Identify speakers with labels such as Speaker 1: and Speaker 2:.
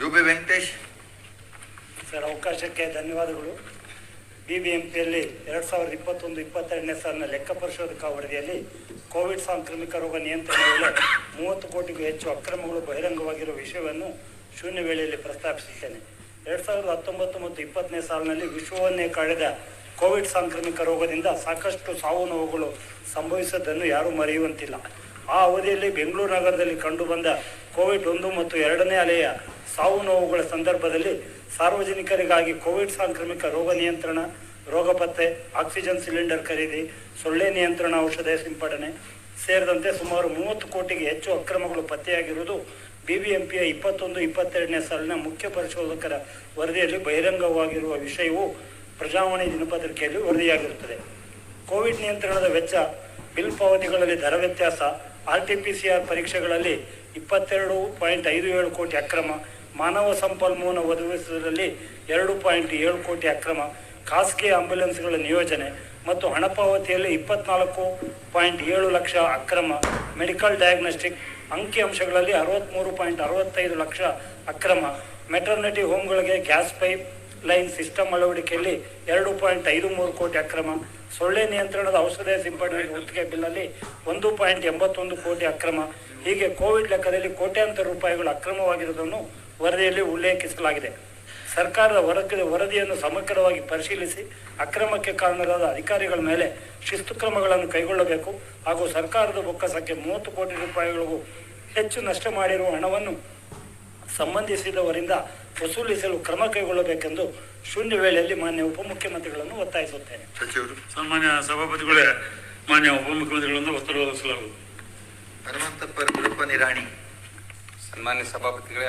Speaker 1: UB Venkatesh
Speaker 2: sir, ಅವಕಾಶಕ್ಕೆ ಧನ್ಯವಾದಗಳು. BBMPಯಲ್ಲಿ 2021-22ನೇ ಸಾಲಿನ ಲೆಕ್ಕ ಪರಿಶೋಧಕಾ ವರದಿಯಲ್ಲಿ ಕೋವಿಡ್ ಸಾಂಕ್ರಾಮಿಕ ರೋಗ ನಿಯಂತ್ರಣ ವೇಳೆ 30 ಕೋಟಿಗೂ ಹೆಚ್ಚು ಅಕ್ರಮಗಳು ಬಹಿರಂಗವಾಗಿರುವ ವಿಷಯವನ್ನು ಶೂನ್ಯ ವೇಳೆಯಲ್ಲಿ ಪ್ರಸ್ತಾಪಿಸುತ್ತೇನೆ. 2019 ಮತ್ತು 20ನೇ ಸಾಲಿನಲ್ಲಿ ವಿಶ್ವವನ್ನೇ ಕಾಡಿದ ಕೋವಿಡ್ ಸಾಂಕ್ರಾಮಿಕ ರೋಗದಿಂದ ಸಾಕಷ್ಟು ಸಾವು ನೋವುಗಳು ಸಂಭವಿಸಿದ್ದನ್ನು ಯಾರೂ ಮರೆಯುವಂತಿಲ್ಲ. ಆ ಅವಧಿಯಲ್ಲಿ ಬೆಂಗಳೂರು ನಗರದಲ್ಲಿ ಕಂಡುಬಂದ ಕೋವಿಡ್ 1 ಮತ್ತು 2ನೇ ಅಲೆಯ ಸಾವು ನೋವುಗಳ ಸಂದರ್ಭದಲ್ಲಿ ಸಾರ್ವಜನಿಕರಿಗಾಗಿ ಕೋವಿಡ್ ಸಾಂಕ್ರಾಮಿಕ ರೋಗ ನಿಯಂತ್ರಣ, ರೋಗ ಪತ್ತೆ, ಆಕ್ಸಿಜನ್ ಸಿಲಿಂಡರ್ ಖರೀದಿ, ಸೊಳ್ಳೆ ನಿಯಂತ್ರಣ ಔಷಧ ಸಿಂಪಡಣೆ ಸೇರಿದಂತೆ ಸುಮಾರು 30 ಕೋಟಿಗೆ ಹೆಚ್ಚು ಅಕ್ರಮಗಳು ಪತ್ತೆಯಾಗಿರುವುದು BBMPಯ 21-22ನೇ ಸಾಲಿನ ಮುಖ್ಯ ಪರಿಶೋಧಕರ ವರದಿಯಲ್ಲಿ ಬಹಿರಂಗವಾಗಿರುವ ವಿಷಯವು ಪ್ರಜಾವಾಣಿ ದಿನಪತ್ರಿಕೆಯಲ್ಲಿ ವರದಿಯಾಗಿರುತ್ತದೆ. ಕೋವಿಡ್ ನಿಯಂತ್ರಣದ ವೆಚ್ಚ, ಬಿಲ್ ಪಾವತಿಗಳಲ್ಲಿ ದರ ವ್ಯತ್ಯಾಸ, RT-PCR ಪರೀಕ್ಷೆಗಳಲ್ಲಿ 22.57 ಕೋಟಿ ಅಕ್ರಮ, ಮಾನವ ಸಂಪನ್ಮೂಲ ಒದಗಿಸುವುದರಲ್ಲಿ 2.7 ಕೋಟಿ ಅಕ್ರಮ, ಖಾಸಗಿ ಆಂಬ್ಯುಲೆನ್ಸ್ಗಳ ನಿಯೋಜನೆ ಮತ್ತು ಹಣ ಪಾವತಿಯಲ್ಲಿ 24.7 ಲಕ್ಷ ಅಕ್ರಮ, ಮೆಡಿಕಲ್ ಡಯಾಗ್ನೋಸ್ಟಿಕ್ ಅಂಕಿಅಂಶಗಳಲ್ಲಿ 63.65 ಲಕ್ಷ ಅಕ್ರಮ, ಮೆಟರ್ನಿಟಿ ಹೋಮ್ಗಳಿಗೆ ಗ್ಯಾಸ್ ಪೈಪ್ ಲೈನ್ ಸಿಸ್ಟಮ್ ಅಳವಡಿಕೆಯಲ್ಲಿ 2.53 ಕೋಟಿ ಅಕ್ರಮ, ಸೊಳ್ಳೆ ನಿಯಂತ್ರಣದ ಔಷಧ ಸಿಂಪಡಣೆ ಗುತ್ತಿಗೆ ಬಿಲ್ನಲ್ಲಿ 1.81 ಕೋಟಿ ಅಕ್ರಮ. ಹೀಗೆ ಕೋವಿಡ್ ಲೆಕ್ಕದಲ್ಲಿ ಕೋಟ್ಯಾಂತರ ರೂಪಾಯಿಗಳು ಅಕ್ರಮವಾಗಿರುವುದನ್ನು ವರದಿಯಲ್ಲಿ ಉಲ್ಲೇಖಿಸಲಾಗಿದೆ. ಸರ್ಕಾರದ ವರದಿಯನ್ನು ಸಮಗ್ರವಾಗಿ ಪರಿಶೀಲಿಸಿ ಅಕ್ರಮಕ್ಕೆ ಕಾರಣರಾದ ಅಧಿಕಾರಿಗಳ ಮೇಲೆ ಶಿಸ್ತು ಕ್ರಮಗಳನ್ನು ಕೈಗೊಳ್ಳಬೇಕು ಹಾಗೂ ಸರ್ಕಾರದ ಬೊಕ್ಕಸಕ್ಕೆ 30 ಕೋಟಿ ರೂಪಾಯಿಗಳಿಗೂ ಹೆಚ್ಚು ನಷ್ಟ ಮಾಡಿರುವ ಹಣವನ್ನು ಸಂಬಂಧಿಸಿದವರಿಂದ ವಸೂಲಿಸಲು ಕ್ರಮ ಕೈಗೊಳ್ಳಬೇಕೆಂದು ಶೂನ್ಯ ವೇಳೆಯಲ್ಲಿ ಮಾನ್ಯ ಉಪಮುಖ್ಯಮಂತ್ರಿಗಳನ್ನು ಒತ್ತಾಯಿಸುತ್ತೇನೆ.
Speaker 1: ಸಚಿವರು.
Speaker 3: ಸನ್ಮಾನ್ಯ ಸಭಾಪತಿಗಳೇ, ಮಾನ್ಯ ಉಪಮುಖ್ಯಮಂತ್ರಿಗಳಿಂದ ಒತ್ತಡ ಒದಗಿಸಲಾಗುವುದು.
Speaker 1: ಹನುಮಂತಪ್ಪ ನಿರಾಣಿ.
Speaker 4: ಸನ್ಮಾನ್ಯ ಸಭಾಪತಿಗಳೇ,